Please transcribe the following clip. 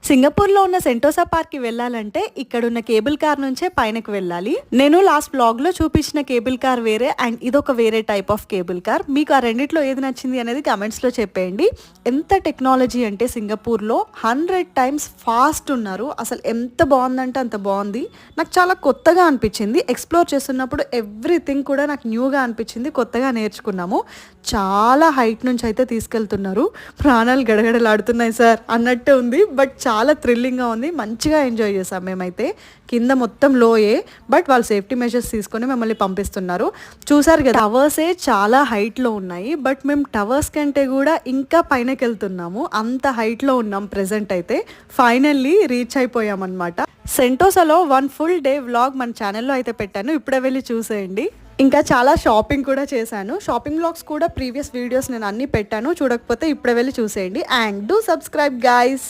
సింగపూర్లో ఉన్న సెంటోసా పార్క్కి వెళ్ళాలంటే ఇక్కడున్న కేబుల్ కార్ నుంచే పైనకు వెళ్ళాలి. నేను లాస్ట్ బ్లాగ్లో చూపించిన కేబుల్ కార్ వేరే అండ్ ఇదొక వేరే టైప్ ఆఫ్ కేబుల్ కార్. మీకు ఆ రెండిట్లో ఏది నచ్చింది అనేది కమెంట్స్లో చెప్పేయండి. ఎంత టెక్నాలజీ అంటే సింగపూర్లో 100 టైమ్స్ ఫాస్ట్ ఉన్నారు. అసలు ఎంత బాగుందంటే అంత బాగుంది. నాకు చాలా కొత్తగా అనిపించింది. ఎక్స్ప్లోర్ చేస్తున్నప్పుడు ఎవ్రీథింగ్ కూడా నాకు న్యూగా అనిపించింది. కొత్తగా నేర్చుకున్నాము. చాలా హైట్ నుంచి అయితే తీసుకెళ్తున్నారు. ప్రాణాలు గడగడలాడుతున్నాయి సార్ అన్నట్టు ఉంది. బట్ చాలా థ్రిల్లింగ్గా ఉంది. మంచిగా ఎంజాయ్ చేసాం మేమైతే. కింద మొత్తం లోయే, బట్ వాళ్ళు సేఫ్టీ మెజర్స్ తీసుకొని మమ్మల్ని పంపిస్తున్నారు. చూసారు కదా, టవర్సే చాలా హైట్లో ఉన్నాయి. బట్ మేము టవర్స్ కంటే కూడా ఇంకా పైనకి వెళ్తున్నాము. అంత హైట్లో ఉన్నాం ప్రెజెంట్ అయితే. ఫైనల్లీ రీచ్ అయిపోయామన్నమాట. సెంటోసాలో 1 ఫుల్ డే వ్లాగ్ మన ఛానల్లో అయితే పెట్టాను. ఇప్పుడే వెళ్ళి చూసేయండి. ఇంకా చాలా షాపింగ్ కూడా చేశాను. షాపింగ్ వ్లాగ్స్ కూడా ప్రీవియస్ వీడియోస్ నేను అన్నీ పెట్టాను. చూడకపోతే ఇప్పుడే వెళ్ళి చూసేయండి. And do subscribe guys.